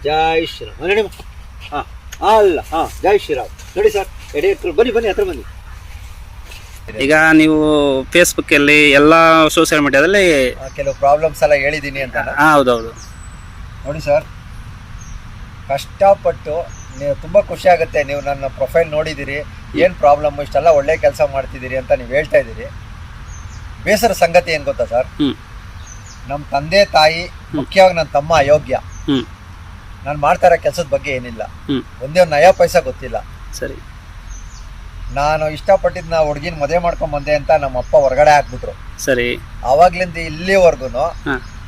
ಜೈ ಶ್ರೀರಾಮ್ ನೋಡಿ. ಹಾಂ ಅಲ್ಲ ಹಾಂ ಜೈ ಶ್ರೀರಾಮ್ ನೋಡಿ ಸರ್. ಎಡೆ ಬನ್ನಿ ಹತ್ರ ಬನ್ನಿ. ಈಗ ನೀವು ಫೇಸ್ಬುಕ್ ಅಲ್ಲಿ ಎಲ್ಲ ಸೋಷಿಯಲ್ ಮೀಡಿಯಾದಲ್ಲಿ ಕೆಲವು ಪ್ರಾಬ್ಲಮ್ಸ್ ಎಲ್ಲ ಹೇಳಿದ್ದೀನಿ ಅಂತ. ಹೌದೌದು ನೋಡಿ ಸರ್, ಕಷ್ಟಪಟ್ಟು ನೀವು ತುಂಬ ಖುಷಿ ಆಗುತ್ತೆ. ನೀವು ನನ್ನ ಪ್ರೊಫೈಲ್ ನೋಡಿದ್ದೀರಿ, ಏನು ಪ್ರಾಬ್ಲಮ್, ಇಷ್ಟೆಲ್ಲ ಒಳ್ಳೆ ಕೆಲಸ ಮಾಡ್ತಿದ್ದೀರಿ ಅಂತ ನೀವು ಹೇಳ್ತಾ ಇದ್ದೀರಿ. ಬೇಸರ ಸಂಗತಿ ಏನು ಗೊತ್ತಾ ಸರ್, ನಮ್ಮ ತಂದೆ ತಾಯಿ, ಮುಖ್ಯವಾಗಿ ನನ್ನ ತಮ್ಮ ಅಯೋಗ್ಯ. ನಾನು ಮಾಡ್ತಾ ಇರೋ ಕೆಲಸದ ಬಗ್ಗೆ ಏನಿಲ್ಲ, ಒಂದೇ ಒಂದು ನಯಾ ಪೈಸಾ ಗೊತ್ತಿಲ್ಲ. ಸರಿ, ನಾನು ಇಷ್ಟಪಟ್ಟಿದ್ದು ನಾ ಹುಡುಗಿನ ಮದುವೆ ಮಾಡ್ಕೊಂಡ್ ಬಂದೆ ಅಂತ ನಮ್ಮ ಅಪ್ಪ ಹೊರಗಡೆ ಹಾಕ್ಬಿಟ್ರು. ಸರಿ, ಅವಾಗ್ಲಿಂದ ಇಲ್ಲಿವರೆಗೂ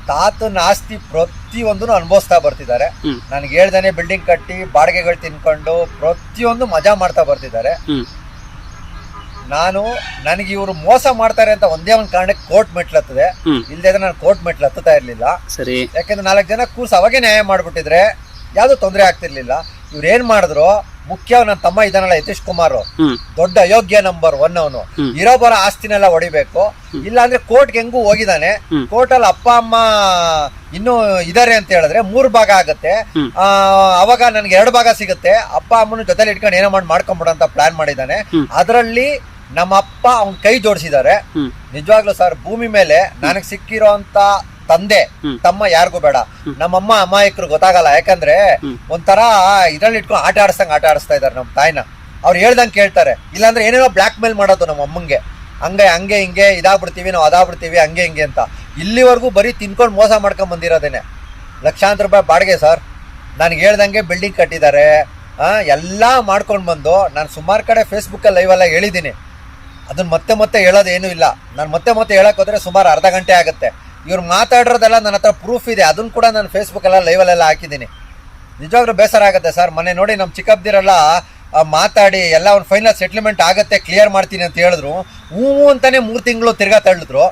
ತಾತನ ಆಸ್ತಿ ಪ್ರತಿಯೊಂದು ಅನುಭವಿಸ್ತಾ ಬರ್ತಿದ್ದಾರೆ. ನನಗೆ ಹೇಳ್ದಾನೆ ಬಿಲ್ಡಿಂಗ್ ಕಟ್ಟಿ ಬಾಡಿಗೆಗಳು ತಿನ್ಕೊಂಡು ಪ್ರತಿಯೊಂದು ಮಜಾ ಮಾಡ್ತಾ ಬರ್ತಿದ್ದಾರೆ. ನನಗೆ ಇವರು ಮೋಸ ಮಾಡ್ತಾರೆ ಅಂತ ಒಂದೇ ಒಂದು ಕಾರಣಕ್ಕೆ ಕೋರ್ಟ್ ಮೆಟ್ಲತ್ತದೆ. ಇಲ್ಲದೆ ನಾನು ಕೋರ್ಟ್ ಮೆಟ್ಲು ಹತ್ತುತ್ತಾ ಇರ್ಲಿಲ್ಲ. ಸರಿ, ಯಾಕಂದ್ರೆ 4 ಜನ ಕೂರ್ಸ್ ಅವಾಗೆ ನ್ಯಾಯ ಮಾಡ್ಬಿಟ್ಟಿದ್ರೆ ಯಾವ್ದು ತೊಂದರೆ ಆಗ್ತಿರ್ಲಿಲ್ಲ. ಇವ್ರು ಏನ್ ಮಾಡಿದ್ರು, ಮುಖ್ಯ ನನ್ನ ತಮ್ಮ ಇದಾನಲ್ಲ ಯತೀಶ್ ಕುಮಾರ್, ದೊಡ್ಡ ಅಯೋಗ್ಯ ನಂಬರ್ 1 ಅವನು. ಇರೋ ಬರೋ ಆಸ್ತಿನೆಲ್ಲ ಹೊಡಿಬೇಕು, ಇಲ್ಲ ಅಂದ್ರೆ ಕೋರ್ಟ್ಗೆ ಹೆಂಗೂ ಹೋಗಿದ್ದಾನೆ. ಕೋರ್ಟ್ ಅಲ್ಲಿ ಅಪ್ಪ ಅಮ್ಮ ಇನ್ನು ಇದಾರೆ ಅಂತ ಹೇಳಿದ್ರೆ 3 ಭಾಗ ಆಗತ್ತೆ. ಅವಾಗ ನನ್ಗೆ 2 ಭಾಗ ಸಿಗುತ್ತೆ. ಅಪ್ಪ ಅಮ್ಮನ ಜೊತೆಲಿ ಇಟ್ಕೊಂಡು ಏನೋ ಮಾಡ್ಕೊಂಬಿಡ ಅಂತ ಪ್ಲಾನ್ ಮಾಡಿದ್ದಾನೆ. ಅದರಲ್ಲಿ ನಮ್ಮ ಅಪ್ಪ ಅವ್ನ ಕೈ ಜೋಡಿಸಿದ್ದಾರೆ. ನಿಜವಾಗ್ಲೂ ಸರ್, ಭೂಮಿ ಮೇಲೆ ನನಗೆ ಸಿಕ್ಕಿರೋ ಅಂತ ತಂದೆ ತಮ್ಮ ಯಾರಿಗೂ ಬೇಡ. ನಮ್ಮಮ್ಮ ಅಮಾಯಕರು ಗೊತ್ತಾಗಲ್ಲ. ಯಾಕಂದ್ರೆ ಒಂಥರ ಇದ್ರಲ್ಲಿ ಇಟ್ಕೊಂಡು ಆಟ ಆಡಿಸ್ತಾ ಇದಾರೆ ನಮ್ಮ ತಾಯಿನ. ಅವ್ರು ಹೇಳ್ದಂಗೆ ಕೇಳ್ತಾರೆ, ಇಲ್ಲಾಂದ್ರೆ ಏನೇನೋ ಬ್ಲಾಕ್ ಮೇಲ್ ಮಾಡೋದು ನಮ್ಮ ಅಮ್ಮಂಗೆ. ಹಂಗೆ ಹಿಂಗೆ ಇದಾಗ್ಬಿಡ್ತೀವಿ ನಾವು, ಅದಾಗ್ಬಿಡ್ತೀವಿ ಹಂಗೆ ಹಿಂಗೆ ಅಂತ. ಇಲ್ಲಿವರೆಗೂ ಬರೀ ತಿನ್ಕೊಂಡು ಮೋಸ ಮಾಡ್ಕೊಂಡ್ ಬಂದಿರೋದೇನೆ. ಲಕ್ಷಾಂತರ ರೂಪಾಯಿ ಬಾಡಿಗೆ ಸರ್. ನನಗೆ ಹೇಳ್ದಂಗೆ ಬಿಲ್ಡಿಂಗ್ ಕಟ್ಟಿದ್ದಾರೆ. ಎಲ್ಲ ಮಾಡ್ಕೊಂಡು ಬಂದು ನಾನು ಸುಮಾರು ಕಡೆ ಫೇಸ್ಬುಕ್ಕಲ್ಲಿ ಲೈವ್ ಎಲ್ಲ ಹೇಳಿದ್ದೀನಿ. ಅದನ್ನ ಮತ್ತೆ ಹೇಳೋದೇನು ಇಲ್ಲ. ನಾನು ಮತ್ತೆ ಹೇಳಕ್ ಹೋದ್ರೆ ಸುಮಾರು ಅರ್ಧ ಗಂಟೆ ಆಗುತ್ತೆ. ಇವ್ರು ಮಾತಾಡಿರೋದೆಲ್ಲ ನನ್ನ ಹತ್ರ ಪ್ರೂಫ್ ಇದೆ. ಅದನ್ನ ಕೂಡ ನಾನು ಫೇಸ್ಬುಕ್ ಎಲ್ಲ ಲೈವಲ್ಲೆಲ್ಲ ಹಾಕಿದ್ದೀನಿ. ನಿಜವಾಗ್ಲೂ ಬೇಸರ ಆಗುತ್ತೆ ಸರ್. ಮೊನ್ನೆ ನೋಡಿ ನಮ್ಮ ಚಿಕ್ಕಪ್ಪದಿರೆಲ್ಲ ಮಾತಾಡಿ ಎಲ್ಲ ಒಂದು ಫೈನಲ್ ಸೆಟ್ಲ್ಮೆಂಟ್ ಆಗುತ್ತೆ, ಕ್ಲಿಯರ್ ಮಾಡ್ತೀನಿ ಅಂತ ಹೇಳಿದ್ರು. ಅಂತಾನೆ 3 ತಿಂಗಳು ತಿರ್ಗಾ ತಳ್ಳಿದ್ರು.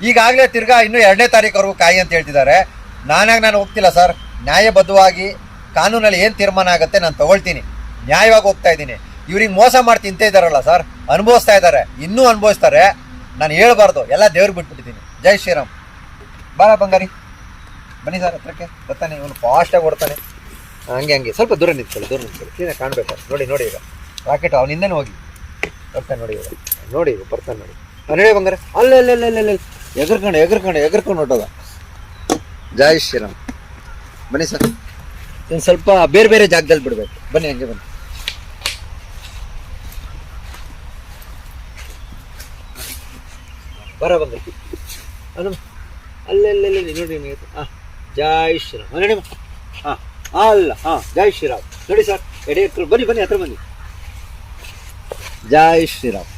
ಈಗಾಗಲೇ ತಿರ್ಗಾ ಇನ್ನೂ 2ನೇ ತಾರೀಕುವರೆಗೂ ಕಾಯಿ ಅಂತ ಹೇಳ್ತಿದ್ದಾರೆ. ನಾನು ಹೋಗ್ತಿಲ್ಲ ಸರ್. ನ್ಯಾಯಬದ್ಧವಾಗಿ ಕಾನೂನಲ್ಲಿ ಏನು ತೀರ್ಮಾನ ಆಗುತ್ತೆ ನಾನು ತಗೊಳ್ತೀನಿ. ನ್ಯಾಯವಾಗಿ ಹೋಗ್ತಾ ಇದ್ದೀನಿ. ಇವ್ರಿಗೆ ಮೋಸ ಮಾಡಿ ತಿಂತ ಇದ್ದಾರಲ್ಲ ಸರ್, ಅನುಭವಿಸ್ತಾ ಇದ್ದಾರೆ, ಇನ್ನೂ ಅನುಭವಿಸ್ತಾರೆ. ನಾನು ಹೇಳ್ಬಾರ್ದು, ಎಲ್ಲ ದೇವ್ರಿಗೆ ಬಿಟ್ಬಿಟ್ಟಿದ್ದೀನಿ. ಜೈ ಶ್ರೀರಾಮ್. ಬಾರ ಬಂಗಾರಿ, ಬನ್ನಿ ಸರ್ ಹತ್ರಕ್ಕೆ. ಬರ್ತಾನೆ ಇವನು, ಫಾಸ್ಟಾಗಿ ಓಡ್ತಾನೆ. ಹಂಗೆ ಸ್ವಲ್ಪ ದೂರ ನಿಂತ್ಕೊಳ್ಳಿ ಕ್ಲೀನಾಗಿ ಕಾಣ್ಬೇಕು. ನೋಡಿ ಈಗ ರಾಕೆಟ್ ಅವನಿಂದನೇ ಹೋಗಿ ಬರ್ತಾನೆ. ನೋಡಿ ಈಗ ಬರ್ತಾನೆ. ನೋಡಿ ಬಂಗಾರ, ಅಲ್ಲ ಎಗರ್ಕೊಂಡು ಹೊಟ್ಟೋದ. ಜೈ ಶ್ರೀರಾಮ್. ಬನ್ನಿ ಸರ್, ಇನ್ನು ಸ್ವಲ್ಪ ಬೇರೆ ಜಾಗದಲ್ಲಿ ಬಿಡ್ಬೇಕು. ಬನ್ನಿ, ಹಂಗೆ ಬನ್ನಿ. ಬರ ಬಂದ ಅಲ್ಲೆಲ್ಲಿ ನೋಡಿ. ಜೈ ಶ್ರೀರಾಮ್ ನೋಡಿ. ಅಲ್ಲ ಜೈ ಶ್ರೀರಾಮ್ ನೋಡಿ ಸರ್. ಎಡೆ ಬನ್ನಿ ಹತ್ರ ಬನ್ನಿ. ಜೈ ಶ್ರೀರಾಮ್.